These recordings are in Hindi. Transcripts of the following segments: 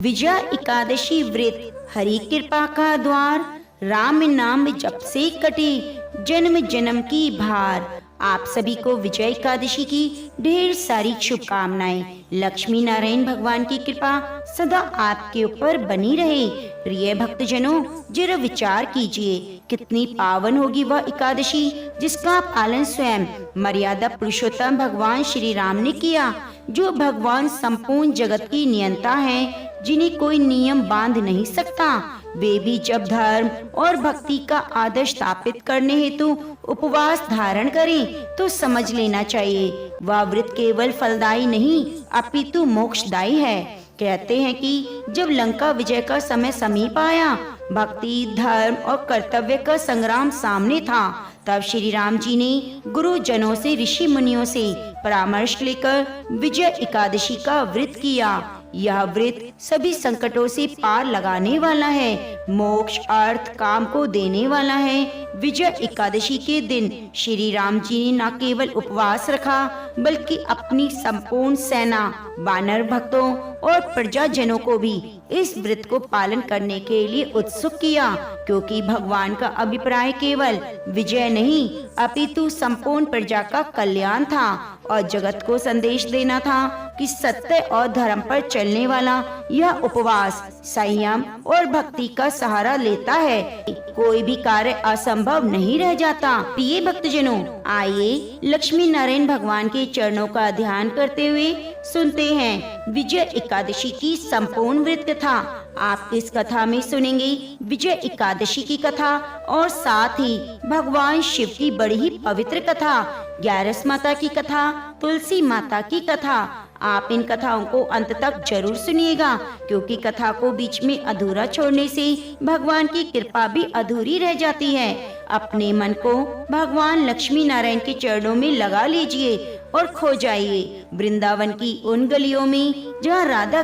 विजया एकादशी व्रत हरि कृपा का द्वार, राम नाम जप से कटे जन्म जन्म की भार। आप सभी को विजय एकादशी की ढेर सारी शुभकामनाएं। लक्ष्मी नारायण भगवान की कृपा सदा आपके ऊपर बनी रहे। प्रिय भक्तजनों, जरा विचार कीजिए, कितनी पावन होगी वह एकादशी जिसका पालन स्वयं मर्यादा पुरुषोत्तम भगवान श्री राम ने किया, जो भगवान संपूर्ण जगत की नियंता हैं, जिन्हें कोई नियम बांध नहीं सकता। वे भी जब धर्म और भक्ति का आदर्श स्थापित करने हेतु उपवास धारण करें तो समझ लेना चाहिए वह व्रत केवल फलदायी नहीं अपितु मोक्षदायी है। कहते हैं कि जब लंका विजय का समय समीप आया, भक्ति, धर्म और कर्तव्य का संग्राम सामने था, तब श्री राम जी ने गुरुजनों से, ऋषि मुनियों से परामर्श लेकर विजय एकादशी का व्रत किया। यह व्रत सभी संकटों से पार लगाने वाला है, मोक्ष, अर्थ, काम को देने वाला है। विजय एकादशी के दिन श्री राम जी ने न केवल उपवास रखा, बल्कि अपनी संपूर्ण सेना, वानर भक्तों और प्रजाजनों को भी इस व्रत को पालन करने के लिए उत्सुक किया, क्योंकि भगवान का अभिप्राय केवल विजय नहीं अपितु संपूर्ण प्रजा का कल्याण था और जगत को संदेश देना था कि सत्य और धर्म पर चलने वाला यह उपवास संयम और भक्ति का सहारा लेता है, कोई भी कार्य असंभव नहीं रह जाता। प्रिय भक्तजनों, आइए लक्ष्मी नारायण भगवान के चरणों का ध्यान करते हुए सुनते हैं विजय एकादशी की संपूर्ण व्रत कथा। आप इस कथा में सुनेंगे विजय एकादशी की कथा और साथ ही भगवान शिव की बड़ी ही पवित्र कथा, ग्यारस माता की कथा, तुलसी माता की कथा। आप इन कथाओं को अंत तक जरूर सुनिएगा, क्योंकि कथा को बीच में अधूरा छोड़ने से भगवान की कृपा भी अधूरी रह जाती है। अपने मन को भगवान लक्ष्मी नारायण के चरणों में लगा लीजिए और खो जाइए वृंदावन की उन गलियों में जहाँ राधा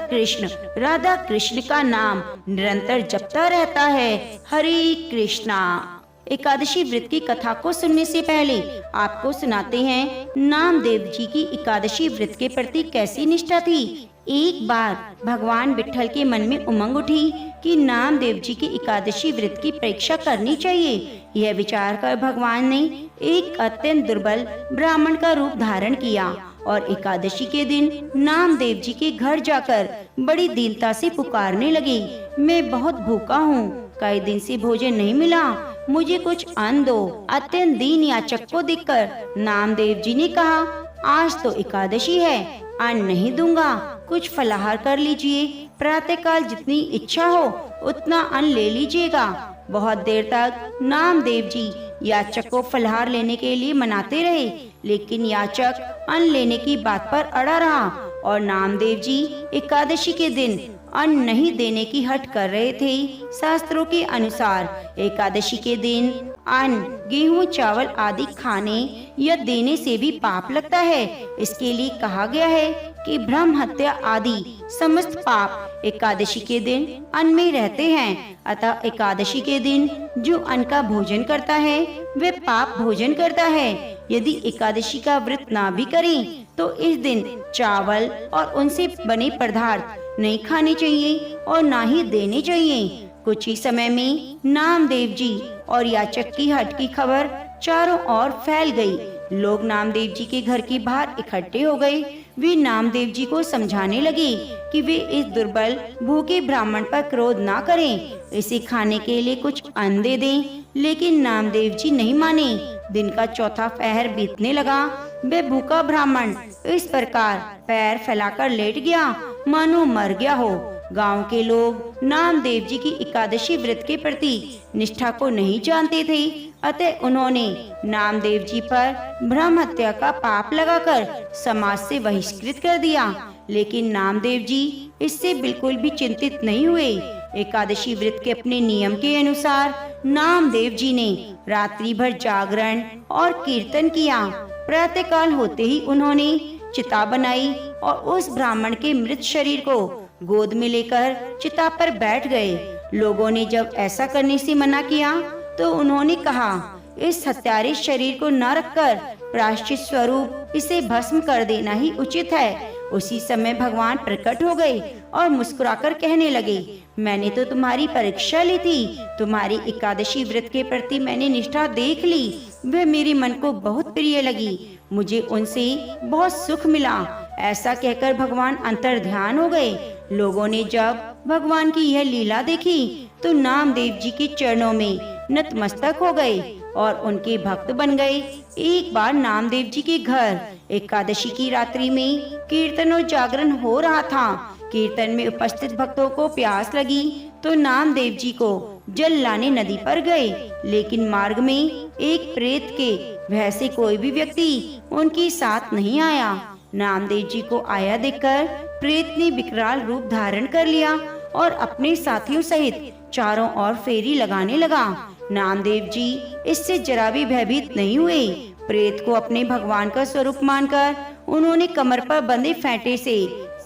कृष्ण का नाम निरंतर जपता रहता है। हरे कृष्णा। एकादशी व्रत की कथा को सुनने से पहले आपको सुनाते हैं नामदेव जी की एकादशी व्रत के प्रति कैसी निष्ठा थी। एक बार भगवान विट्ठल के मन में उमंग उठी कि नामदेव जी की एकादशी व्रत की परीक्षा करनी चाहिए। यह विचार कर भगवान ने एक अत्यंत दुर्बल ब्राह्मण का रूप धारण किया और एकादशी के दिन नामदेव जी के घर जाकर बड़ी दीनता से पुकारने लगे, मैं बहुत भूखा हूँ, कई दिन से भोजन नहीं मिला, मुझे कुछ अन्न दो। अत्यंत दीन याचक को देखकर नामदेव जी ने कहा, आज तो एकादशी है, अन्न नहीं दूंगा, कुछ फलाहार कर लीजिए, प्रातःकाल जितनी इच्छा हो उतना अन्न ले लीजिएगा। बहुत देर तक नामदेव जी याचक को फलाहार लेने के लिए मनाते रहे, लेकिन याचक अन्न लेने की बात पर अड़ा रहा और नामदेव जी एकादशी के दिन अन्न नहीं देने की हट कर रहे थे। शास्त्रों के अनुसार एकादशी के दिन अन्न, गेहूं, चावल आदि खाने या देने से भी पाप लगता है। इसके लिए कहा गया है कि ब्रह्म हत्या आदि समस्त पाप एकादशी के दिन अन्न में रहते हैं। अतः एकादशी के दिन जो अन्न का भोजन करता है वे पाप भोजन करता है। यदि एकादशी का व्रत ना भी करें तो इस दिन चावल और उनसे बने पदार्थ नहीं खाने चाहिए और ना ही देने चाहिए। कुछ ही समय में नामदेव जी और याचक की हट की खबर चारों ओर फैल गई। लोग नामदेव जी के घर के बाहर इकट्ठे हो गए। वे नामदेव जी को समझाने लगे कि वे इस दुर्बल भूखे ब्राह्मण पर क्रोध ना करें, इसे खाने के लिए कुछ अन्न दे दें। लेकिन नामदेव जी नहीं माने। दिन का चौथा पहर बीतने लगा। वे भूखा ब्राह्मण इस प्रकार पैर फैलाकर लेट गया मानो मर गया हो। गांव के लोग नामदेव जी की एकादशी व्रत के प्रति निष्ठा को नहीं जानते थे, अतः उन्होंने नामदेव जी पर ब्रह्म हत्या का पाप लगाकर समाज से बहिष्कृत कर दिया। लेकिन नामदेव जी इससे बिल्कुल भी चिंतित नहीं हुए। एकादशी व्रत के अपने नियम के अनुसार नामदेव जी ने रात्रि भर जागरण और कीर्तन किया। प्रातःकाल होते ही उन्होंने चिता बनाई और उस ब्राह्मण के मृत शरीर को गोद में लेकर चिता पर बैठ गए। लोगों ने जब ऐसा करने से मना किया तो उन्होंने कहा, इस हत्यारे शरीर को न रखकर प्रायश्चित स्वरूप इसे भस्म कर देना ही उचित है। उसी समय भगवान प्रकट हो गए और मुस्कुराकर कहने लगे, मैंने तो तुम्हारी परीक्षा ली थी, तुम्हारी एकादशी व्रत के प्रति मैंने निष्ठा देख ली, वह मेरे मन को बहुत प्रिय लगी, मुझे उनसे बहुत सुख मिला। ऐसा कहकर भगवान अंतर ध्यान हो गए। लोगों ने जब भगवान की यह लीला देखी तो नामदेव जी के चरणों में नतमस्तक हो गए और उनके भक्त बन गए। एक बार नामदेव जी के घर एकादशी की रात्रि में कीर्तन और जागरण हो रहा था। कीर्तन में उपस्थित भक्तों को प्यास लगी तो नामदेव जी को जल लाने नदी पर गए, लेकिन मार्ग में एक प्रेत के भय से कोई भी व्यक्ति उनके साथ नहीं आया। नामदेव जी को आया देखकर प्रेत ने विकराल रूप धारण कर लिया और अपने साथियों सहित चारों ओर फेरी लगाने लगा। नामदेव जी इससे जरा भी भयभीत नहीं हुए। प्रेत को अपने भगवान का स्वरूप मानकर उन्होंने कमर पर बंधे फेंटे से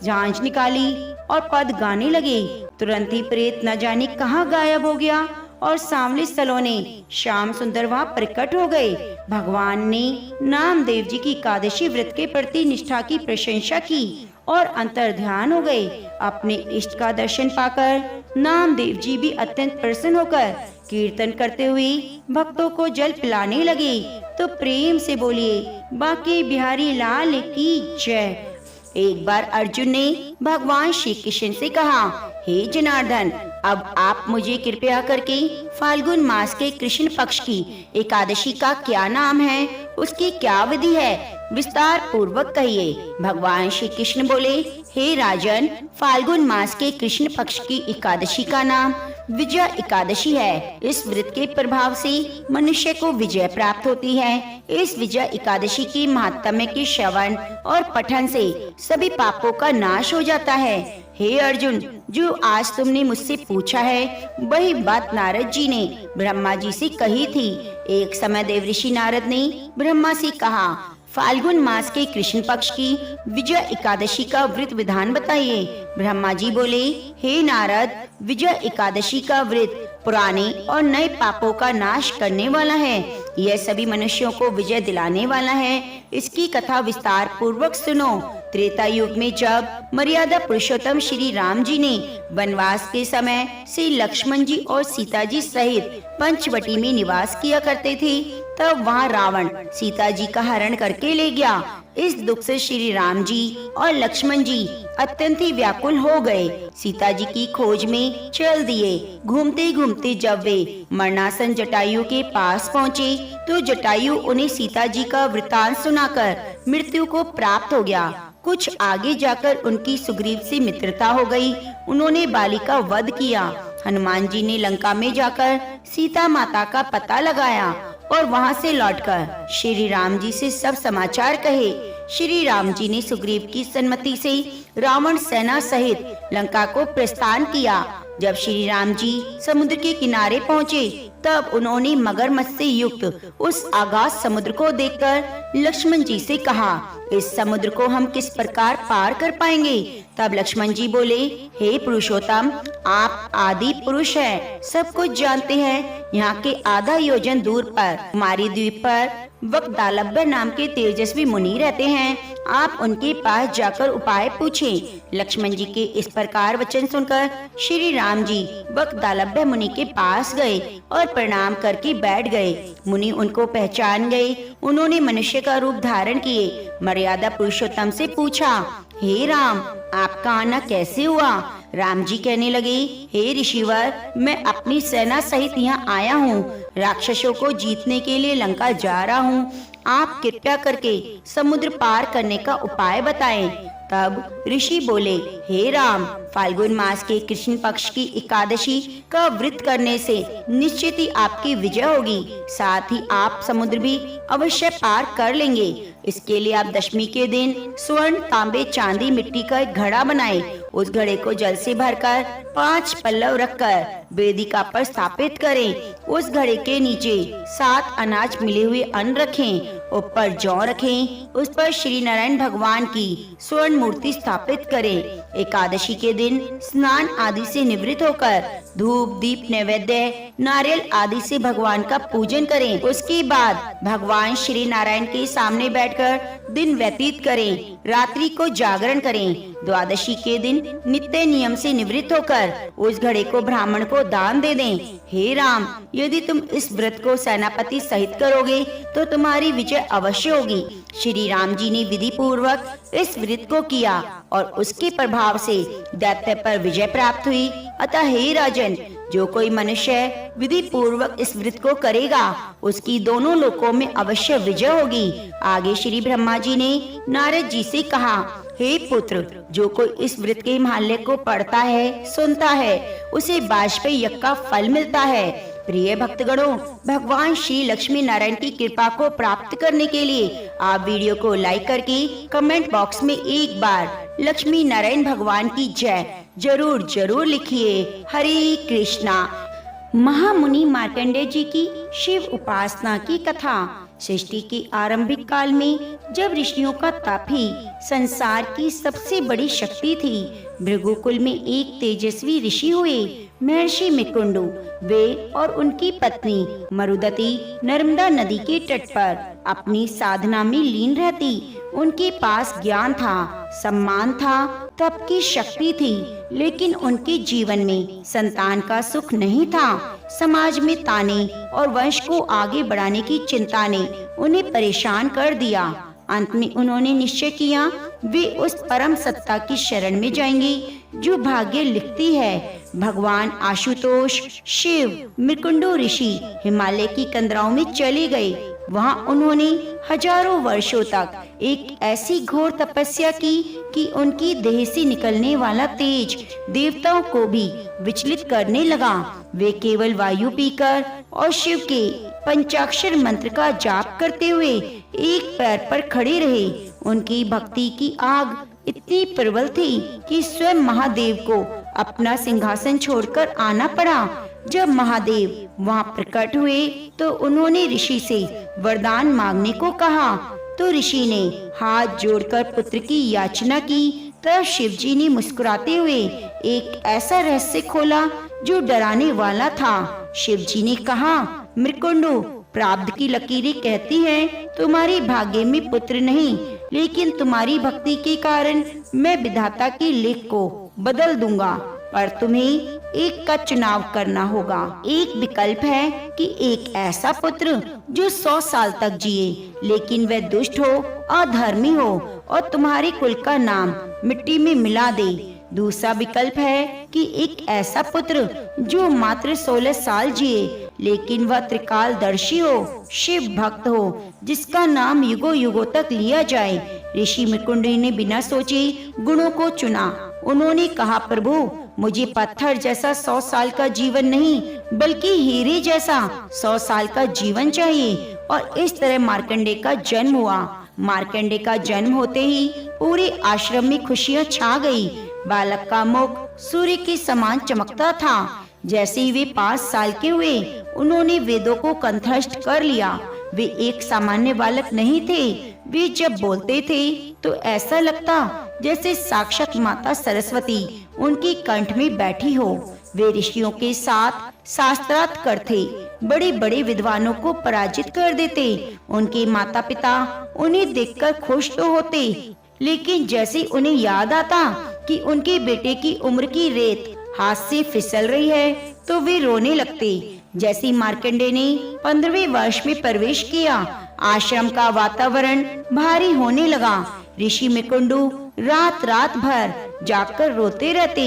झांझ निकाली और पद गाने लगे। तुरंत ही प्रेत न जाने कहाँ गायब हो गया और सांवले सलोने श्याम सुंदर वहाँ प्रकट हो गए। भगवान ने नामदेव जी की एकादशी व्रत के प्रति निष्ठा की प्रशंसा की और अंतर ध्यान हो गए। अपने इष्ट का दर्शन पाकर नामदेव जी भी अत्यंत प्रसन्न होकर कीर्तन करते हुए भक्तों को जल पिलाने लगे। तो प्रेम से बोलिए, बांके बिहारी लाल की जय। एक बार अर्जुन ने भगवान श्री कृष्ण से कहा, हे जनार्दन, अब आप मुझे कृपया करके फाल्गुन मास के कृष्ण पक्ष की एकादशी का क्या नाम है, उसकी क्या विधि है, विस्तार पूर्वक कहिए। भगवान श्री कृष्ण बोले, हे राजन, फाल्गुन मास के कृष्ण पक्ष की एकादशी का नाम विजय एकादशी है। इस व्रत के प्रभाव से मनुष्य को विजय प्राप्त होती है। इस विजय एकादशी की महात्म्य के श्रवण और पठन से सभी पापों का नाश हो जाता है। हे अर्जुन, जो आज तुमने मुझसे पूछा है वही बात नारद जी ने ब्रह्मा जी से कही थी। एक समय देवऋषि नारद ने ब्रह्मा से कहा, फाल्गुन मास के कृष्ण पक्ष की विजय एकादशी का व्रत विधान बताइए। ब्रह्मा जी बोले, हे नारद, विजय एकादशी का व्रत पुराने और नए पापों का नाश करने वाला है। यह सभी मनुष्यों को विजय दिलाने वाला है। इसकी कथा विस्तार पूर्वक सुनो। त्रेता युग में जब मर्यादा पुरुषोत्तम श्री राम जी ने वनवास के समय श्री लक्ष्मण जी और सीता जी सहित पंचवटी में निवास किया करते थे, तब वहाँ रावण सीता जी का हरण करके ले गया। इस दुख से श्री राम जी और लक्ष्मण जी अत्यंत ही व्याकुल हो गए। सीता जी की खोज में चल दिए। घूमते घूमते जब वे मरणासन जटायु के पास पहुँचे तो जटायु उन्हें सीता जी का वृतांत सुनाकर मृत्यु को प्राप्त हो गया। कुछ आगे जाकर उनकी सुग्रीव से मित्रता हो गई। उन्होंने बाली का वध किया। हनुमान जी ने लंका में जाकर सीता माता का पता लगाया और वहां से लौटकर श्री राम जी से सब समाचार कहे। श्री राम जी ने सुग्रीव की सम्मति से रावण सेना सहित लंका को प्रस्थान किया। जब श्री राम जी समुद्र के किनारे पहुँचे तब उन्होंने मगरमच्छ से युक्त उस अगाध समुद्र को देखकर लक्ष्मण जी से कहा, इस समुद्र को हम किस प्रकार पार कर पाएंगे। तब लक्ष्मण जी बोले, हे पुरुषोत्तम, आप आदि पुरुष हैं, सब कुछ जानते हैं। यहाँ के आधा योजन दूर पर कुमारी द्वीप पर वक्दालभ्य नाम के तेजस्वी मुनि रहते हैं। आप उनके पास जाकर उपाय पूछें। लक्ष्मण जी के इस प्रकार वचन सुनकर श्री राम जी वक्दालभ्य मुनि के पास गए और प्रणाम करके बैठ गए। मुनि उनको पहचान गए। उन्होंने मनुष्य का रूप धारण किए मर्यादा पुरुषोत्तम से पूछा, हे राम, आपका आना कैसे हुआ। राम जी कहने लगे, हे ऋषिवर, मैं अपनी सेना सहित यहाँ आया हूँ। राक्षसों को जीतने के लिए लंका जा रहा हूँ। आप कृपया करके समुद्र पार करने का उपाय बताएं। तब ऋषि बोले, हे राम, फाल्गुन मास के कृष्ण पक्ष की एकादशी का व्रत करने से निश्चित ही आपकी विजय होगी। साथ ही आप समुद्र भी अवश्य पार कर लेंगे। इसके लिए आप दशमी के दिन स्वर्ण, तांबे, चांदी, मिट्टी का एक घड़ा बनाएं। उस घड़े को जल से भरकर 5 पल्लव रखकर वेदिका पर स्थापित करें। उस घड़े के नीचे 7 अनाज मिले हुए अन्न रखें। ऊपर जौ रखें। उस पर श्री नारायण भगवान की स्वर्ण मूर्ति स्थापित करें। एकादशी के दिन स्नान आदि से निवृत्त होकर धूप दीप नैवेद्य नारियल आदि से भगवान का पूजन करें। उसके बाद भगवान श्री नारायण के सामने बैठकर दिन व्यतीत करें। रात्रि को जागरण करें। द्वादशी के दिन नित्य नियम से निवृत्त होकर उस घड़े को ब्राह्मण को दान दे दें। हे राम, यदि तुम इस व्रत को सेनापति सहित करोगे तो तुम्हारी विजय अवश्य होगी। श्री राम जी ने विधि पूर्वक इस व्रत को किया और उसके प्रभाव से दैत्य पर विजय प्राप्त हुई। अतः हे राजन, जो कोई मनुष्य विधि पूर्वक इस व्रत को करेगा उसकी दोनों लोकों में अवश्य विजय होगी। आगे श्री ब्रह्मा जी ने नारद जी से कहा, हे पुत्र, जो कोई इस व्रत के महल्ले को पढ़ता है, सुनता है, उसे वाजपेयी यज्ञ का फल मिलता है। प्रिय भक्तगणों, भगवान श्री लक्ष्मी नारायण की कृपा को प्राप्त करने के लिए आप वीडियो को लाइक करके कमेंट बॉक्स में एक बार लक्ष्मी नारायण भगवान की जय जरूर जरूर लिखिए। हरे कृष्णा। महामुनि मार्कंडेय जी की शिव उपासना की कथा। सृष्टि के आरंभिक काल में जब ऋषियों का तप ही संसार की सबसे बड़ी शक्ति थी, भृगुकुल में एक तेजस्वी ऋषि हुए, महर्षि मुकुंडु। वे और उनकी पत्नी मरुदती नर्मदा नदी के तट पर अपनी साधना में लीन रहती। उनके पास ज्ञान था, सम्मान था, तप की शक्ति थी, लेकिन उनके जीवन में संतान का सुख नहीं था। समाज में ताने और वंश को आगे बढ़ाने की चिंता ने उन्हें परेशान कर दिया। अंत में उन्होंने निश्चय किया वे उस परम सत्ता की शरण में जाएंगे जो भाग्य लिखती है। भगवान आशुतोष, शिव, मृकुंडो ऋषि हिमालय की कंदराओं में चले गए। वहाँ उन्होंने हजारों वर्षों तक एक ऐसी घोर तपस्या की कि उनकी देह से निकलने वाला तेज देवताओं को भी विचलित करने लगा। वे केवल वायु पीकर और शिव के पंचाक्षर मंत्र का जाप करते हुए एक पैर पर खड़े रहे। उनकी भक्ति की आग इतनी प्रबल थी कि स्वयं महादेव को अपना सिंहासन छोड़कर आना पड़ा। जब महादेव वहाँ प्रकट हुए तो उन्होंने ऋषि से वरदान मांगने को कहा, तो ऋषि ने हाथ जोड़कर पुत्र की याचना की। तब शिव जी ने मुस्कुराते हुए एक ऐसा रहस्य खोला जो डराने वाला था। शिव जी ने कहा, मृकुंडो, प्रारब्ध की लकीरें कहती हैं तुम्हारे भाग्य में पुत्र नहीं, लेकिन तुम्हारी भक्ति के कारण मैं विधाता के लेख को बदल दूंगा। पर तुम्हें एक का चुनाव करना होगा। एक विकल्प है कि एक ऐसा पुत्र जो 100 साल तक जिए, लेकिन वह दुष्ट हो, अधर्मी हो और तुम्हारे कुल का नाम मिट्टी में मिला दे। दूसरा विकल्प है कि एक ऐसा पुत्र जो मात्र 16 साल जिए, लेकिन वह त्रिकालदर्शी हो, शिव भक्त हो, जिसका नाम युगों युगों तक लिया जाए। ऋषि मृकुंडी ने बिना सोचे गुणों को चुना। उन्होंने कहा, प्रभु, मुझे पत्थर जैसा 100 साल का जीवन नहीं, बल्कि हीरे जैसा 100 साल का जीवन चाहिए। और इस तरह मार्कंडेय का जन्म हुआ। मार्कंडेय का जन्म होते ही पूरे आश्रम में खुशियां छा गई। बालक का मुख सूर्य के समान चमकता था। जैसे ही वे 5 साल के हुए, उन्होंने वेदों को कंठस्थ कर लिया। वे एक सामान्य बालक नहीं थे। वे जब बोलते थे तो ऐसा लगता जैसे साक्षात माता सरस्वती उनके कंठ में बैठी हो। वे ऋषियों के साथ शास्त्रार्थ करते, बड़े बड़े विद्वानों को पराजित कर देते। उनके माता पिता उन्हें देखकर खुश तो होते, लेकिन जैसे उन्हें याद आता कि उनके बेटे की उम्र की रेत हाथ से फिसल रही है तो वे रोने लगते। जैसे मार्कंडेय ने 15वें वर्ष में प्रवेश किया, आश्रम का वातावरण भारी होने लगा। ऋषि मुकुंडु रात रात भर जागकर रोते रहते।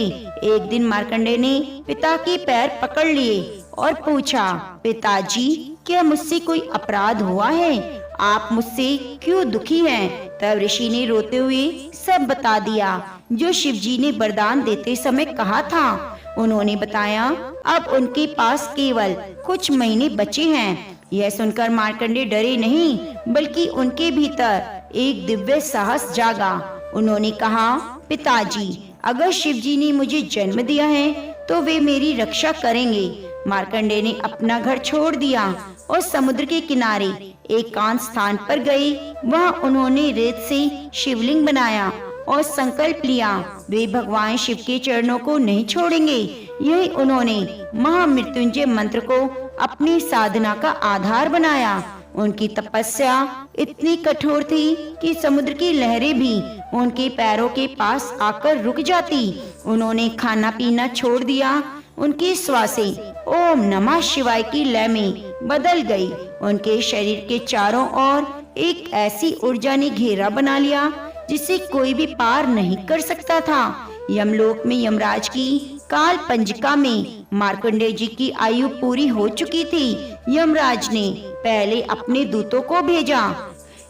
एक दिन मार्कंडेय ने पिता के पैर पकड़ लिए और पूछा, पिताजी, क्या मुझसे कोई अपराध हुआ है? आप मुझसे क्यों दुखी हैं? तब ऋषि ने रोते हुए सब बता दिया जो शिव जी ने वरदान देते समय कहा था। उन्होंने बताया अब उनके पास केवल कुछ महीने बचे हैं। यह सुनकर मार्कंडेय डरे नहीं, बल्कि उनके भीतर एक दिव्य साहस जागा। उन्होंने कहा, पिताजी, अगर शिव जी ने मुझे जन्म दिया है तो वे मेरी रक्षा करेंगे। मार्कंडेय ने अपना घर छोड़ दिया और समुद्र के किनारे एकांत स्थान पर गए। वहाँ उन्होंने रेत से शिवलिंग बनाया और संकल्प लिया वे भगवान शिव के चरणों को नहीं छोड़ेंगे। यही उन्होंने महामृत्युंजय मंत्र को अपनी साधना का आधार बनाया। उनकी तपस्या इतनी कठोर थी कि समुद्र की लहरें भी उनके पैरों के पास आकर रुक जाती। उन्होंने खाना पीना छोड़ दिया। उनकी श्वासें ओम नमः शिवाय की लय में बदल गई। उनके शरीर के चारों ओर एक ऐसी ऊर्जा ने घेरा बना लिया जिसे कोई भी पार नहीं कर सकता था। यमलोक में यमराज की काल पंजिका में मार्कंडेय जी की आयु पूरी हो चुकी थी। यमराज ने पहले अपने दूतों को भेजा,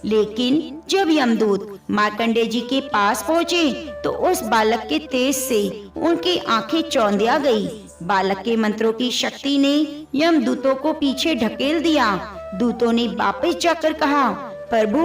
लेकिन जब यमदूत मार्कंडेय जी के पास पहुँचे तो उस बालक के तेज से उनकी आंखें चौंधिया गई। बालक के मंत्रों की शक्ति ने यमदूतों को पीछे ढकेल दिया। दूतों ने वापस जाकर कहा, प्रभु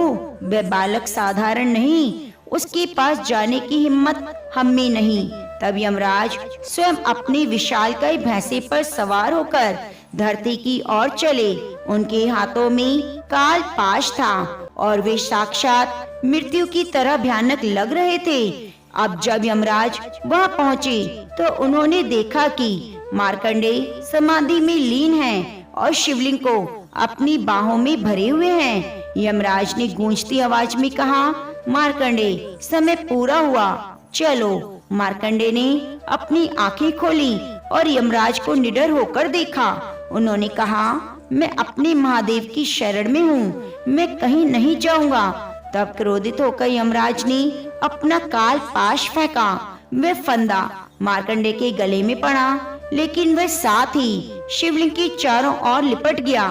वह बालक साधारण नहीं, उसके पास जाने की हिम्मत हम में नहीं। तब यमराज स्वयं अपने विशालकाय भैंसे पर सवार होकर धरती की ओर चले। उनके हाथों में काल पाश था और वे साक्षात मृत्यु की तरह भयानक लग रहे थे। अब जब यमराज वहां पहुंचे तो उन्होंने देखा कि मार्कंडेय समाधि में लीन हैं और शिवलिंग को अपनी बाहों में भरे हुए हैं। यमराज ने गूंजती आवाज में कहा, मार्कंडेय समय पूरा हुआ, चलो। मार्कंडेय ने अपनी आंखें खोली और यमराज को निडर होकर देखा। उन्होंने कहा, मैं अपने महादेव की शरण में हूँ, मैं कहीं नहीं जाऊंगा। तब क्रोधित होकर यमराज ने अपना काल पाश फेंका। वह फंदा मार्कंडेय के गले में पड़ा, लेकिन वह साथ ही शिवलिंग के चारों ओर लिपट गया।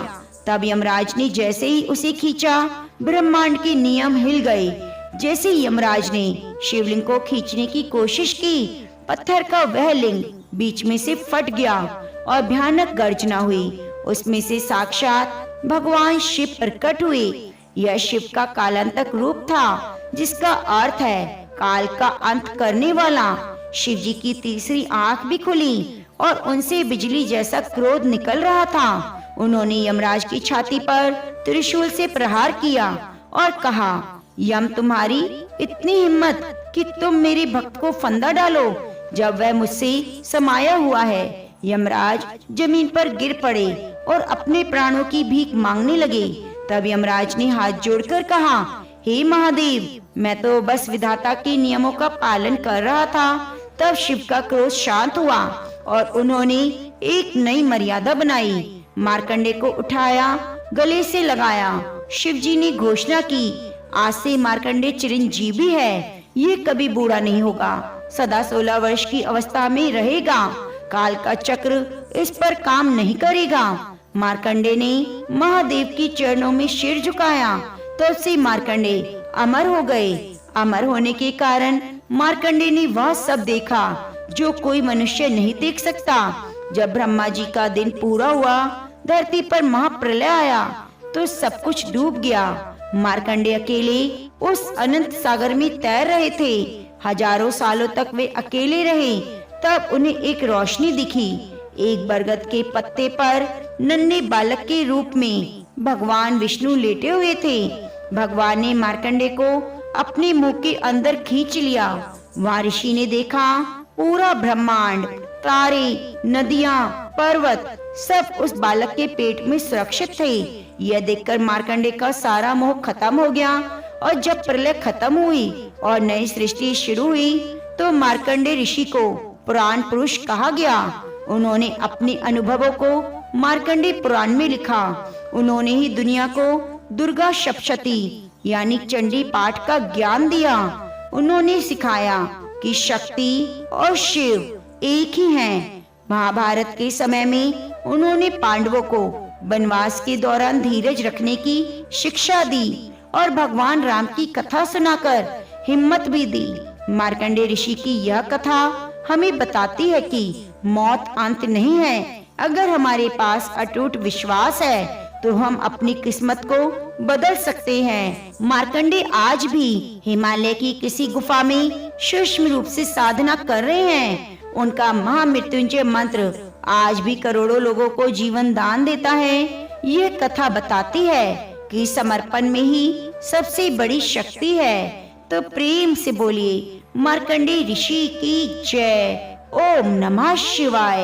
तब यमराज ने जैसे ही उसे खींचा, ब्रह्मांड के नियम हिल गए। जैसे यमराज ने शिवलिंग को खींचने की कोशिश की, पत्थर का वह लिंग बीच में से फट गया और भयानक गर्जना हुई। उसमें से साक्षात भगवान शिव प्रकट हुए। यह शिव का कालांतक रूप था, जिसका अर्थ है काल का अंत करने वाला। शिव जी की तीसरी आंख भी खुली और उनसे बिजली जैसा क्रोध निकल रहा था। उन्होंने यमराज की छाती पर त्रिशूल से प्रहार किया और कहा, यम तुम्हारी इतनी हिम्मत कि तुम मेरे भक्त को फंदा डालो, जब वह मुझसे समाया हुआ है। यमराज जमीन पर गिर पड़े और अपने प्राणों की भीख मांगने लगे। तब यमराज ने हाथ जोड़कर कहा, हे महादेव, मैं तो बस विधाता के नियमों का पालन कर रहा था। तब शिव का क्रोध शांत हुआ और उन्होंने एक नई मर्यादा बनाई। मार्कंडेय को उठाया, गले से लगाया। शिव जी ने घोषणा की, आज से मार्कंडेय चिरंजीवी है, ये कभी बूढ़ा नहीं होगा, सदा 16 वर्ष की अवस्था में रहेगा। काल का चक्र इस पर काम नहीं करेगा। मार्कंडेय ने महादेव की चरणों में सिर झुकाया। तब से मार्कंडेय अमर हो गए। अमर होने के कारण मार्कंडेय ने वह सब देखा जो कोई मनुष्य नहीं देख सकता। जब ब्रह्मा जी का दिन पूरा हुआ, धरती पर महाप्रलय आया तो सब कुछ डूब गया। मार्कंडेय अकेले उस अनंत सागर में तैर रहे थे। हजारों सालों तक वे अकेले रहे। तब उन्हें एक रोशनी दिखी। एक बरगद के पत्ते पर नन्हे बालक के रूप में भगवान विष्णु लेटे हुए थे। भगवान ने मार्कंडेय को अपने मुंह के अंदर खींच लिया। वहाँ ऋषि ने देखा, पूरा ब्रह्मांड, तारे, नदियाँ, पर्वत सब उस बालक के पेट में सुरक्षित थे। यह देखकर मार्कंडेय का सारा मोह खत्म हो गया। और जब प्रलय खत्म हुई और नई सृष्टि शुरू हुई तो मार्कंडेय ऋषि को पुराण पुरुष कहा गया। उन्होंने अपने अनुभवों को मार्कंडेय पुराण में लिखा। उन्होंने ही दुनिया को दुर्गा सप्तशती यानी चंडी पाठ का ज्ञान दिया। उन्होंने सिखाया कि शक्ति और शिव एक ही हैं। महाभारत के समय में उन्होंने पांडवों को वनवास के दौरान धीरज रखने की शिक्षा दी और भगवान राम की कथा सुनाकर हिम्मत भी दी। मार्कंडेय ऋषि की यह कथा हमें बताती है कि मौत अंत नहीं है। अगर हमारे पास अटूट विश्वास है तो हम अपनी किस्मत को बदल सकते हैं। मार्कंडेय आज भी हिमालय की किसी गुफा में सूक्ष्म रूप से साधना कर रहे हैं। उनका महामृत्युंजय मंत्र आज भी करोड़ों लोगों को जीवन दान देता है। यह कथा बताती है कि समर्पण में ही सबसे बड़ी शक्ति है। तो प्रेम से बोलिए मार्कंडे ऋषि की जय। ओम नमः शिवाय।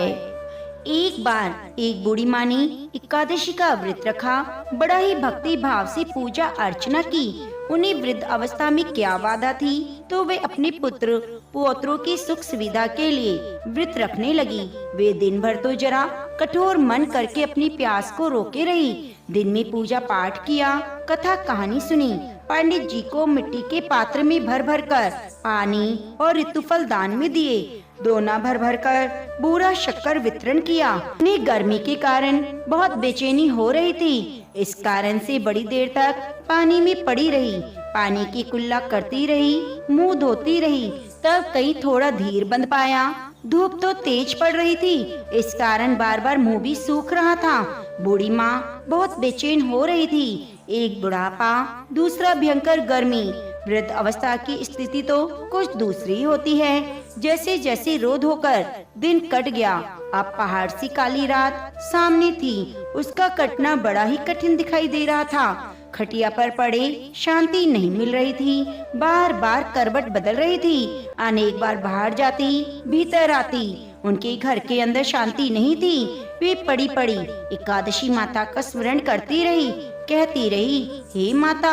एक बार एक बूढ़ी माँ ने एकादशी का व्रत रखा। बड़ा ही भक्ति भाव से पूजा अर्चना की। उन्हें वृद्ध अवस्था में क्या बाधा थी, तो वे अपने पुत्र पौत्रों की सुख सुविधा के लिए व्रत रखने लगी। वे दिन भर तो जरा कठोर मन करके अपनी प्यास को रोके रही। दिन में पूजा पाठ किया, कथा कहानी सुनी। पंडित जी को मिट्टी के पात्र में भर भर कर पानी और ऋतुफल दान में दिए। दोना भर भर कर बूरा शक्कर वितरण किया। उन्हें गर्मी के कारण बहुत बेचैनी हो रही थी। इस कारण से बड़ी देर तक पानी में पड़ी रही। पानी की कुल्ला करती रही, मुंह धोती रही। तब कहीं थोड़ा धीर बंध पाया। धूप तो तेज पड़ रही थी, इस कारण बार बार मुंह भी सूख रहा था। बूढ़ी माँ बहुत बेचैन हो रही थी। एक बुढ़ापा, दूसरा भयंकर गर्मी। वृद्ध अवस्था की स्थिति तो कुछ दूसरी होती है। जैसे जैसे रोध होकर दिन कट गया, अब पहाड़ सी काली रात सामने थी। उसका कटना बड़ा ही कठिन दिखाई दे रहा था। खटिया पर पड़े शांति नहीं मिल रही थी। बार बार करवट बदल रही थी। अनेक बार बाहर जाती, भीतर आती। उनके घर के अंदर शांति नहीं थी। वे पड़ी पड़ी एकादशी माता का स्मरण करती रही, कहती रही, हे माता,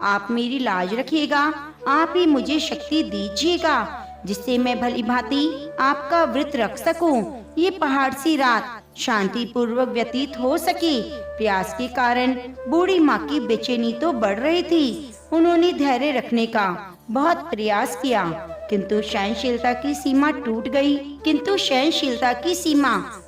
आप मेरी लाज रखिएगा। आप ही मुझे शक्ति दीजिएगा, जिससे मैं भली भांति आपका व्रत रख सकूं। ये पहाड़ सी रात शांति पूर्वक व्यतीत हो सके। प्यास के कारण बूढ़ी माँ की बेचैनी तो बढ़ रही थी। उन्होंने धैर्य रखने का बहुत प्रयास किया, किंतु सहनशीलता की सीमा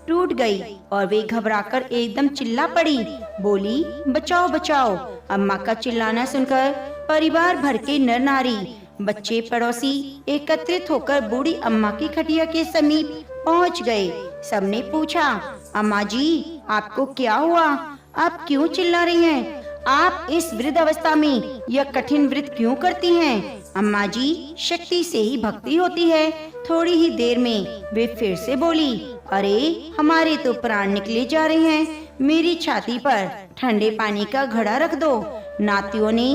टूट गई और वे घबराकर एकदम चिल्ला पड़ी। बोली, बचाओ बचाओ। अम्मा का चिल्लाना सुनकर परिवार भर के नर नारी, बच्चे, पड़ोसी एकत्रित होकर बूढ़ी अम्मा की खटिया के समीप पहुंच गए। सबने पूछा, अम्मा जी, आपको क्या हुआ? आप क्यों चिल्ला रही हैं? आप इस वृद्ध अवस्था में यह कठिन व्रत क्यों करती हैं? अम्मा जी, शक्ति से ही भक्ति होती है। थोड़ी ही देर में वे फिर से बोली, अरे हमारे तो प्राण निकले जा रहे हैं। मेरी छाती पर ठंडे पानी का घड़ा रख दो। नातियों ने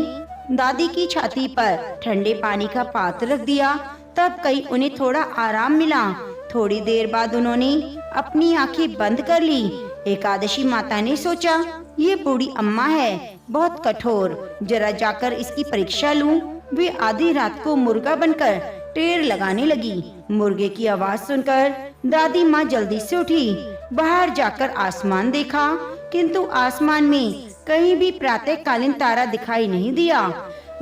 दादी की छाती पर ठंडे पानी का पात्र रख दिया। तब कहीं उन्हें थोड़ा आराम मिला। थोड़ी देर बाद उन्होंने अपनी आंखें बंद कर ली। एकादशी माता ने सोचा, ये बूढ़ी अम्मा है, बहुत कठोर, जरा जाकर इसकी परीक्षा लूं। वे आधी रात को मुर्गा बनकर टेर लगाने लगी। मुर्गे की आवाज सुनकर दादी माँ जल्दी से उठी। बाहर जाकर आसमान देखा, किंतु आसमान में कहीं भी प्रातःकालीन तारा दिखाई नहीं दिया।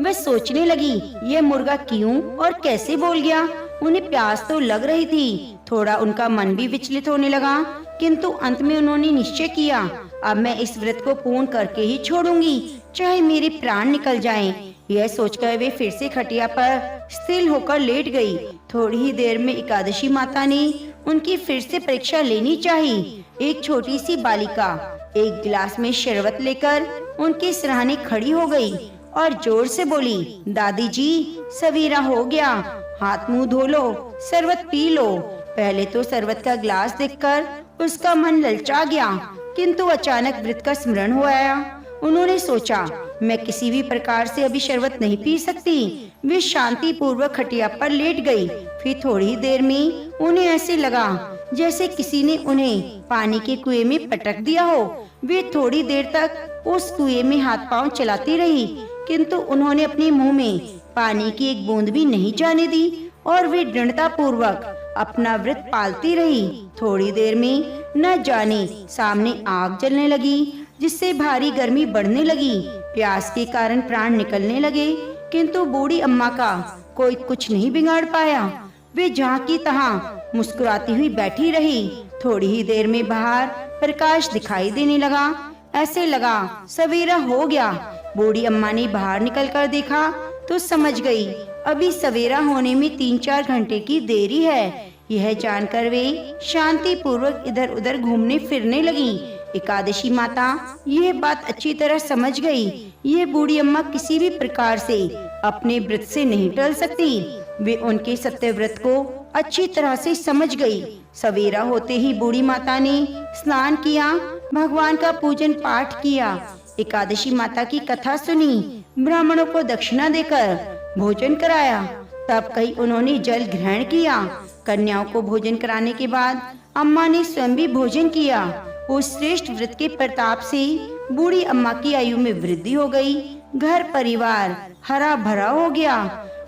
वह सोचने लगी, यह मुर्गा क्यों और कैसे बोल गया? उन्हें प्यास तो लग रही थी। थोड़ा उनका मन भी विचलित होने लगा, किंतु अंत में उन्होंने निश्चय किया, अब मैं इस व्रत को पूर्ण करके ही छोड़ूंगी, चाहे मेरे प्राण निकल जाएं। यह सोचकर वे फिर से खटिया पर स्थिर होकर लेट गई। थोड़ी ही देर में एकादशी माता ने उनकी फिर से परीक्षा लेनी चाहिए। एक छोटी सी बालिका एक गिलास में शरबत लेकर उनके सिरहाने खड़ी हो गई और जोर से बोली, दादी जी, सवेरा हो गया, हाथ मुंह धो लो, शरबत पी लो। पहले तो शरबत का गिलास देखकर उसका मन ललचा गया, किंतु अचानक व्रत का स्मरण हो आया। उन्होंने सोचा, मैं किसी भी प्रकार से अभी शरबत नहीं पी सकती। वे शांति पूर्वक खटिया पर लेट गई। फिर थोड़ी ही देर में उन्हें ऐसे लगा जैसे किसी ने उन्हें पानी के कुएं में पटक दिया हो। वे थोड़ी देर तक उस कुएं में हाथ पांव चलाती रही, किंतु उन्होंने अपने मुंह में पानी की एक बूंद भी नहीं जाने दी और वे दृढ़ता पूर्वक अपना व्रत पालती रही। थोड़ी देर में न जाने सामने आग जलने लगी, जिससे भारी गर्मी बढ़ने लगी। प्यास के कारण प्राण निकलने लगे, किंतु बूढ़ी अम्मा का कोई कुछ नहीं बिगाड़ पाया। वे जहाँ की तहाँ मुस्कुराती हुई बैठी रही। थोड़ी ही देर में बाहर प्रकाश दिखाई देने लगा। ऐसे लगा सवेरा हो गया। बूढ़ी अम्मा ने बाहर निकलकर देखा तो समझ गई, अभी सवेरा होने में 3-4 घंटे की देरी है। यह जानकर वे शांति पूर्वक इधर उधर घूमने फिरने लगी। एकादशी माता यह बात अच्छी तरह समझ गई। ये बूढ़ी अम्मा किसी भी प्रकार से अपने व्रत से नहीं टल सकती। वे उनके सत्य व्रत को अच्छी तरह से समझ गई। सवेरा होते ही बूढ़ी माता ने स्नान किया, भगवान का पूजन पाठ किया, एकादशी माता की कथा सुनी, ब्राह्मणों को दक्षिणा देकर भोजन कराया। तब कहीं उन्होंने जल ग्रहण किया। कन्याओं को भोजन कराने के बाद अम्मा ने स्वयं भी भोजन किया। उस श्रेष्ठ व्रत के प्रताप से बूढ़ी अम्मा की आयु में वृद्धि हो गई। घर परिवार हरा भरा हो गया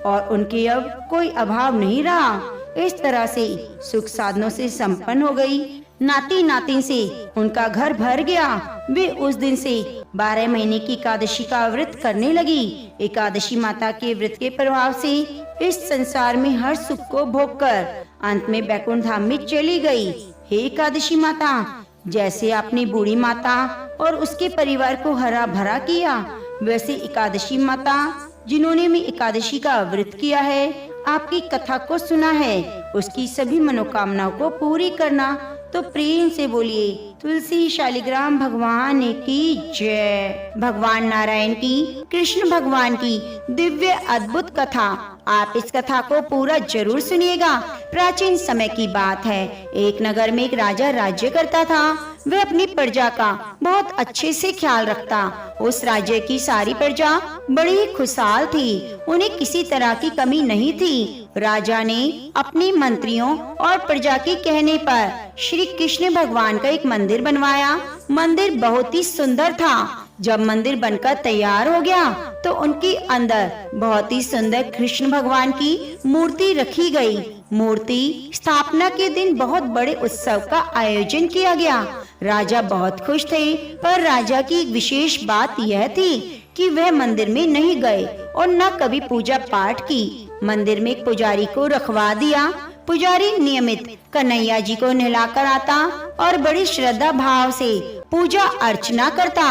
और उनके अब कोई अभाव नहीं रहा। इस तरह से सुख साधनों से संपन्न हो गई। नाती नातिन से उनका घर भर गया। वे उस दिन से 12 महीने की एकादशी का व्रत करने लगी। एकादशी माता के व्रत के प्रभाव से इस संसार में हर सुख को भोगकर अंत में बैकुंठ धाम में चली गई। हे एकादशी माता, जैसे आपने बूढ़ी माता और उसके परिवार को हरा भरा किया, वैसे एकादशी माता जिन्होंने भी एकादशी का व्रत किया है, आपकी कथा को सुना है, उसकी सभी मनोकामनाओं को पूरी करना। तो प्रेम से बोलिए तुलसी शालिग्राम भगवान की जय। भगवान नारायण की, कृष्ण भगवान की दिव्य अद्भुत कथा। आप इस कथा को पूरा जरूर सुनिएगा। प्राचीन समय की बात है। एक नगर में एक राजा राज्य करता था। वह अपनी प्रजा का बहुत अच्छे से ख्याल रखता। उस राज्य की सारी प्रजा बड़ी खुशहाल थी। उन्हें किसी तरह की कमी नहीं थी। राजा ने अपने मंत्रियों और प्रजा के कहने पर श्री कृष्ण भगवान का एक मंदिर बनवाया। मंदिर बहुत ही सुंदर था। जब मंदिर बनकर तैयार हो गया तो उनके अंदर बहुत ही सुंदर कृष्ण भगवान की मूर्ति रखी गई। मूर्ति स्थापना के दिन बहुत बड़े उत्सव का आयोजन किया गया। राजा बहुत खुश थे, पर राजा की एक विशेष बात यह थी कि वह मंदिर में नहीं गए और न कभी पूजा पाठ की। मंदिर में एक पुजारी को रखवा दिया। पुजारी नियमित कन्हैया जी को नहलाकर आता और बड़ी श्रद्धा भाव से पूजा अर्चना करता।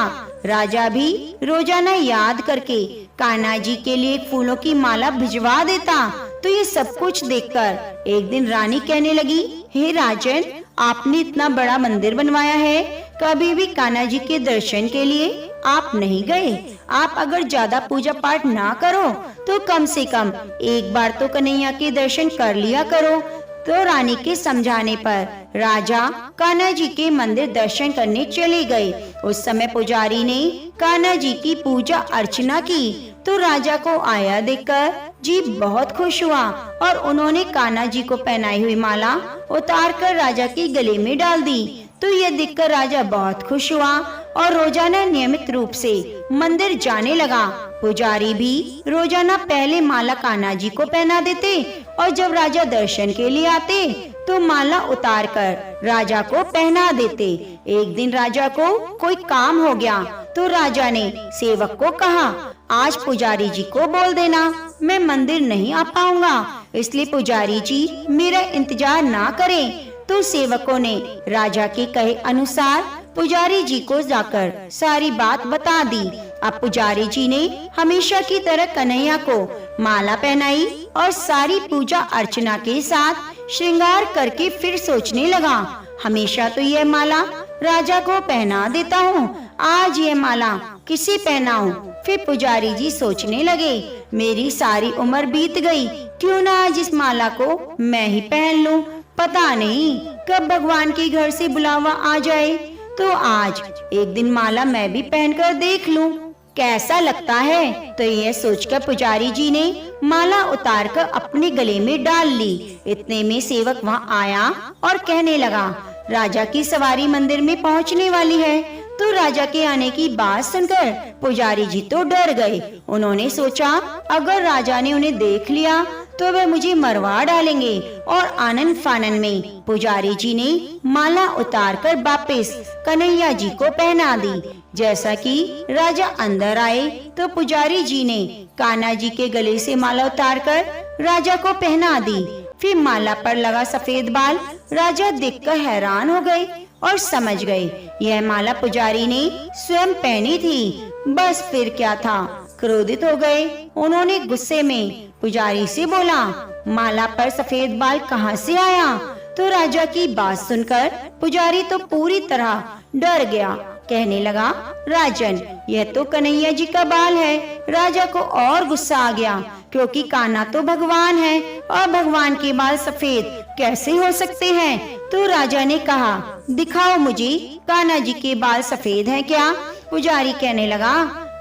राजा भी रोजाना याद करके कान्हा जी के लिए फूलों की माला भिजवा देता। तो ये सब कुछ देखकर एक दिन रानी कहने लगी, हे राजन, आपने इतना बड़ा मंदिर बनवाया है, कभी भी कान्हा जी के दर्शन के लिए आप नहीं गए। आप अगर ज्यादा पूजा पाठ ना करो तो कम से कम एक बार तो कन्हैया के दर्शन कर लिया करो। तो रानी के समझाने पर राजा कान्हा जी के मंदिर दर्शन करने चले गए। उस समय पुजारी ने कान्हा जी की पूजा अर्चना की तो राजा को आया देखकर जी बहुत खुश हुआ और उन्होंने कान्हा जी को पहनाई हुई माला उतारकर राजा के गले में डाल दी। तो यह देखकर राजा बहुत खुश हुआ और रोजाना नियमित रूप से मंदिर जाने लगा। पुजारी भी रोजाना पहले माला कान्हा जी को पहना देते और जब राजा दर्शन के लिए आते तो माला उतारकर राजा को पहना देते। एक दिन राजा को कोई काम हो गया तो राजा ने सेवक को कहा, आज पुजारी जी को बोल देना मैं मंदिर नहीं आ पाऊंगा, इसलिए पुजारी जी मेरा इंतजार ना करें। तो सेवकों ने राजा के कहे अनुसार पुजारी जी को जाकर सारी बात बता दी। अब पुजारी जी ने हमेशा की तरह कन्हैया को माला पहनाई और सारी पूजा अर्चना के साथ श्रृंगार करके फिर सोचने लगा, हमेशा तो यह माला राजा को पहना देता हूँ, आज यह माला किसे पहनाऊं। फिर पुजारी जी सोचने लगे, मेरी सारी उम्र बीत गई, क्यों ना आज इस माला को मैं ही पहन लूं। पता नहीं कब भगवान के घर से बुलावा आ जाए, तो आज एक दिन माला मैं भी पहनकर देख लूं कैसा लगता है। तो यह सोचकर पुजारी जी ने माला उतारकर अपने गले में डाल ली। इतने में सेवक वहां आया और कहने लगा, राजा की सवारी मंदिर में पहुंचने वाली है। तो राजा के आने की बात सुनकर पुजारी जी तो डर गए। उन्होंने सोचा अगर राजा ने उन्हें देख लिया तो वे मुझे मरवा डालेंगे और आनन फानन में पुजारी जी ने माला उतारकर वापस कन्हैया जी को पहना दी। जैसा कि राजा अंदर आए तो पुजारी जी ने कान्हा जी के गले से माला उतारकर राजा को पहना दी। फिर माला पर लगा सफेद बाल राजा देखकर हैरान हो गए और समझ गए यह माला पुजारी ने स्वयं पहनी थी। बस फिर क्या था, क्रोधित हो गए। उन्होंने गुस्से में पुजारी से बोला, माला पर सफेद बाल कहाँ से आया। तो राजा की बात सुनकर पुजारी तो पूरी तरह डर गया। कहने लगा, राजन यह तो कन्हैया जी का बाल है। राजा को और गुस्सा आ गया क्योंकि कान्हा तो भगवान है और भगवान के बाल सफेद कैसे हो सकते हैं। तो राजा ने कहा, दिखाओ मुझे कान्हा जी के बाल सफेद हैं क्या। पुजारी कहने लगा,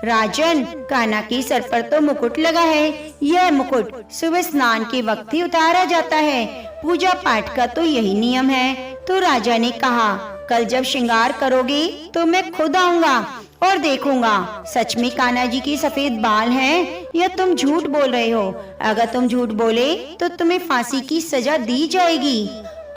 राजन, कान्हा के सर पर तो मुकुट लगा है। यह मुकुट सुबह स्नान के वक्त ही उतारा जाता है। पूजा पाठ का तो यही नियम है। तो राजा ने कहा, कल जब श्रृंगार करोगे तो मैं खुद आऊंगा और देखूंगा सच में कान्हा जी के सफेद बाल हैं या तुम झूठ बोल रहे हो। अगर तुम झूठ बोले तो तुम्हें फांसी की सजा दी जाएगी।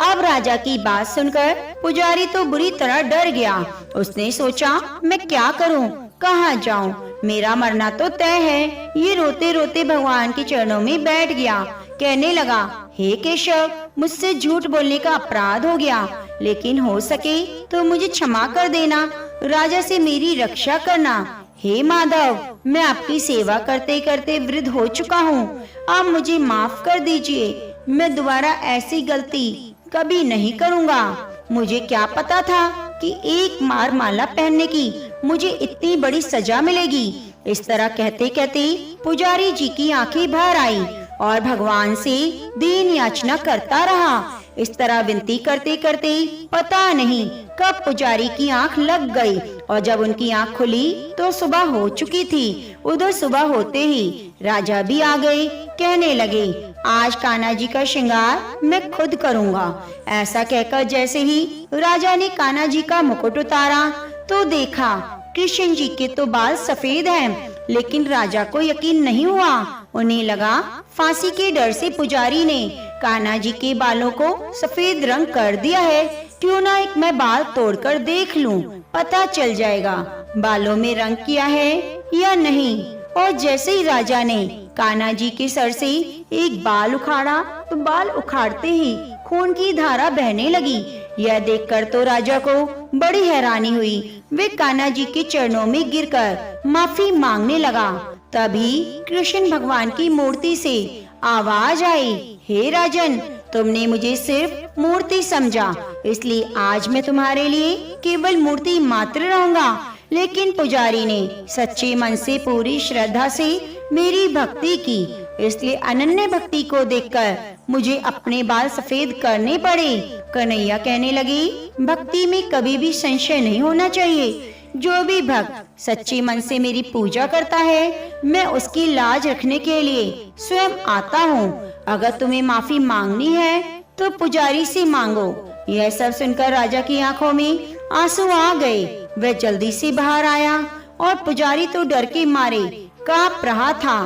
अब राजा की बात सुनकर पुजारी तो बुरी तरह डर गया। उसने सोचा, मैं क्या करूं, कहाँ जाऊं, मेरा मरना तो तय है। ये रोते रोते भगवान के चरणों में बैठ गया। कहने लगा, हे केशव, मुझसे झूठ बोलने का अपराध हो गया, लेकिन हो सके तो मुझे क्षमा कर देना। राजा से मेरी रक्षा करना। हे माधव, मैं आपकी सेवा करते करते वृद्ध हो चुका हूँ। आप मुझे माफ कर दीजिए। मैं दोबारा ऐसी गलती कभी नहीं करूँगा। मुझे क्या पता था कि एक मार माला पहनने की मुझे इतनी बड़ी सजा मिलेगी। इस तरह कहते कहते पुजारी जी की आंखें भर आई और भगवान से दीन याचना करता रहा। इस तरह विनती करते करते पता नहीं कब पुजारी की आंख लग गई और जब उनकी आंख खुली तो सुबह हो चुकी थी। उधर सुबह होते ही राजा भी आ गए। कहने लगे, आज कान्हा जी का श्रृंगार मैं खुद करूँगा। ऐसा कहकर जैसे ही राजा ने कान्हा जी का मुकुट उतारा तो देखा कृष्ण जी के तो बाल सफेद हैं, लेकिन राजा को यकीन नहीं हुआ। उन्हें लगा फांसी के डर से पुजारी ने कान्हा जी के बालों को सफेद रंग कर दिया है। क्यों ना एक मैं बाल तोड़कर देख लूं, पता चल जाएगा बालों में रंग किया है या नहीं। और जैसे ही राजा ने कान्हा जी के सर से एक बाल उखाड़ा तो बाल उखाड़ते ही खून की धारा बहने लगी। यह देखकर तो राजा को बड़ी हैरानी हुई। वे कान्हा जी के चरणों में गिरकर माफी मांगने लगा। तभी कृष्ण भगवान की मूर्ति से आवाज आई, हे राजन, तुमने मुझे सिर्फ मूर्ति समझा, इसलिए आज मैं तुम्हारे लिए केवल मूर्ति मात्र रहूंगा। लेकिन पुजारी ने सच्चे मन से पूरी श्रद्धा से मेरी भक्ति की, इसलिए अनन्य भक्ति को देखकर मुझे अपने बाल सफेद करने पड़े। कन्हैया कहने लगी, भक्ति में कभी भी संशय नहीं होना चाहिए। जो भी भक्त सच्चे मन से मेरी पूजा करता है, मैं उसकी लाज रखने के लिए स्वयं आता हूँ। अगर तुम्हें माफी मांगनी है तो पुजारी से मांगो। यह सब सुनकर राजा की आंखों में आंसू आ गए। वह जल्दी से बाहर आया और पुजारी तो डर के मारे कांप रहा था।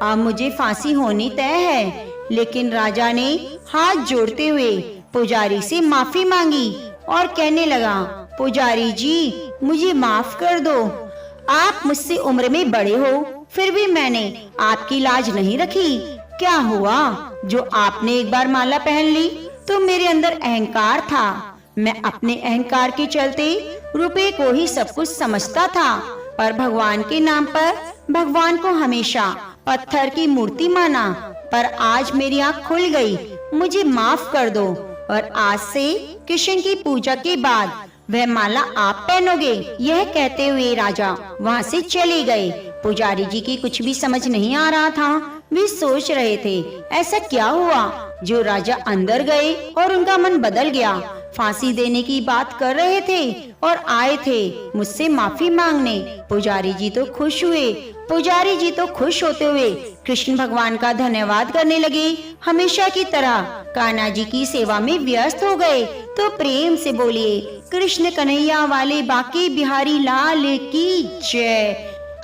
अब मुझे फांसी होनी तय है। लेकिन राजा ने हाथ जोड़ते हुए पुजारी से माफी मांगी और कहने लगा, पुजारी जी, मुझे माफ कर दो। आप मुझसे उम्र में बड़े हो, फिर भी मैंने आपकी लाज नहीं रखी। क्या हुआ, जो आपने एक बार माला पहन ली तो मेरे अंदर अहंकार था। मैं अपने अहंकार के चलते रुपए को ही सब कुछ समझता था, पर भगवान के नाम पर भगवान को हमेशा पत्थर की मूर्ति माना। पर आज मेरी आँख खुल गई, मुझे माफ कर दो। और आज से कृष्ण की पूजा के बाद वह माला आप पहनोगे। यह कहते हुए राजा वहाँ से चले गए। पुजारी जी की कुछ भी समझ नहीं आ रहा था। वे सोच रहे थे, ऐसा क्या हुआ जो राजा अंदर गए और उनका मन बदल गया। फांसी देने की बात कर रहे थे और आए थे मुझसे माफी मांगने। पुजारी जी तो खुश हुए। पुजारी जी तो खुश होते हुए कृष्ण भगवान का धन्यवाद करने लगे। हमेशा की तरह कान्हा जी की सेवा में व्यस्त हो गए। तो प्रेम से बोलिए, कृष्ण कन्हैया वाले बांके बिहारी लाल की जय।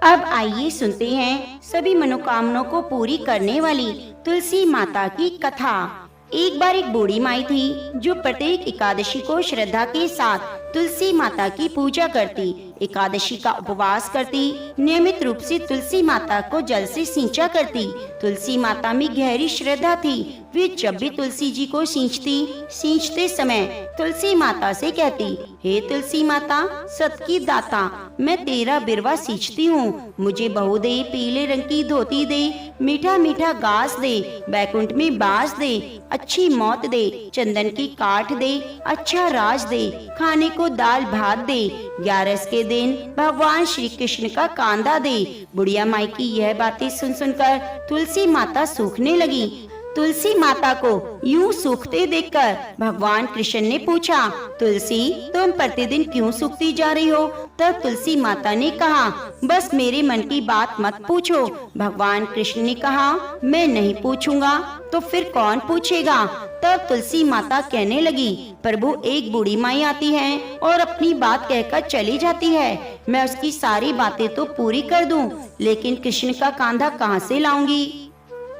अब आइए सुनते हैं सभी मनोकामनाओं को पूरी करने वाली तुलसी माता की कथा। एक बार एक बूढ़ी माई थी जो प्रत्येक एकादशी को श्रद्धा के साथ तुलसी माता की पूजा करती, एकादशी का उपवास करती, नियमित रूप से तुलसी माता को जल से सींचा करती। तुलसी माता में गहरी श्रद्धा थी। वे जब भी तुलसी जी को सींचते समय तुलसी माता से कहती, हे तुलसी माता, सत की दाता, मैं तेरा बिरवा सींचती हूँ। मुझे बहू दे, पीले रंग की धोती दे, मीठा मीठा घास दे, बैकुंठ में बास दे, अच्छी मौत दे, चंदन की काठ दे, अच्छा राज दे, खाने को दाल भात दे, 11 के दिन भगवान श्री कृष्ण का कांदा दे। बुढ़िया माई की यह बातें सुन सुनकर तुलसी माता सूखने लगी। तुलसी माता को यूं सूखते देखकर भगवान कृष्ण ने पूछा, तुलसी तुम प्रतिदिन क्यों सूखती जा रही हो? तब तुलसी माता ने कहा, बस मेरे मन की बात मत पूछो। भगवान कृष्ण ने कहा, मैं नहीं पूछूंगा तो फिर कौन पूछेगा? तब तुलसी माता कहने लगी, प्रभु एक बूढ़ी माई आती है और अपनी बात कहकर चली जाती है। मैं उसकी सारी बातें तो पूरी कर दूं, लेकिन कृष्ण का कांधा कहाँ से लाऊंगी?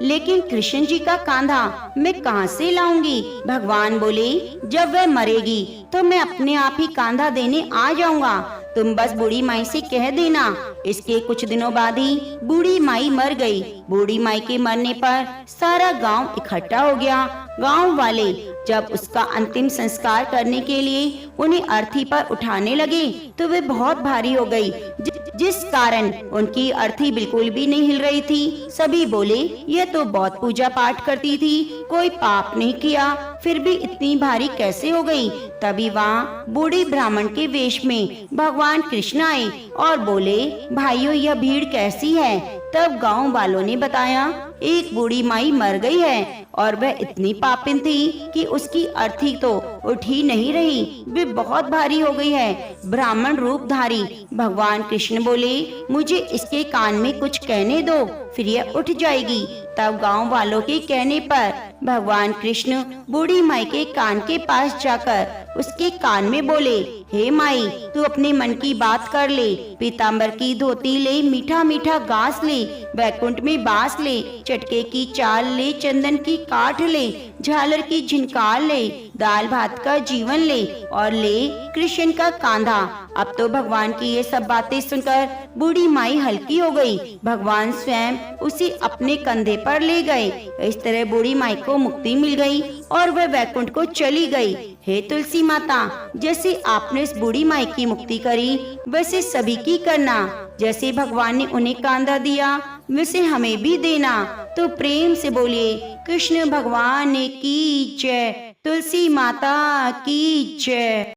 लेकिन कृष्ण जी का कांधा मैं कहाँ से लाऊंगी? भगवान बोले, जब वह मरेगी तो मैं अपने आप ही कांधा देने आ जाऊंगा। तुम बस बूढ़ी माई से कह देना। इसके कुछ दिनों बाद ही बूढ़ी माई मर गई। बूढ़ी माई के मरने पर सारा गांव इकट्ठा हो गया। गांव वाले जब उसका अंतिम संस्कार करने के लिए उन्हें अर्थी पर उठाने लगे तो वे बहुत भारी हो गई, जिस कारण उनकी अर्थी बिल्कुल भी नहीं हिल रही थी। सभी बोले, यह तो बहुत पूजा पाठ करती थी, कोई पाप नहीं किया, फिर भी इतनी भारी कैसे हो गई? तभी वहाँ बूढ़ी ब्राह्मण के वेश में भगवान कृष्ण आए और बोले, भाइयों यह भीड़ कैसी है? तब गांव वालों ने बताया, एक बूढ़ी माई मर गई है और वह इतनी पापिन थी कि उसकी अर्थी तो उठ ही नहीं रही, वे बहुत भारी हो गई है। ब्राह्मण रूपधारी भगवान कृष्ण बोले, मुझे इसके कान में कुछ कहने दो, फिर यह उठ जाएगी। तब गांव वालों के कहने पर भगवान कृष्ण बूढ़ी माई के कान के पास जाकर उसके कान में बोले, हे माई, तू अपने मन की बात कर ले, पीताम्बर की धोती ले, मीठा मीठा घास ले, वैकुंठ में बास ले, चटके की चाल ले, चंदन की काठ ले, झालर की झिनकार ले, दाल भात का जीवन ले और ले कृष्ण का कांधा। अब तो भगवान की ये सब बातें सुनकर बूढ़ी माई हल्की हो गई। भगवान स्वयं उसे अपने कंधे पर ले गए। इस तरह बूढ़ी माई को मुक्ति मिल गई और वह वैकुंठ को चली गई। हे तुलसी माता, जैसे आपने इस बूढ़ी माई की मुक्ति करी वैसे सभी की करना। जैसे भगवान ने उन्हें कांधा दिया वैसे हमें भी देना। तो प्रेम से बोलिए, कृष्ण भगवान की जय, तुलसी माता की जय।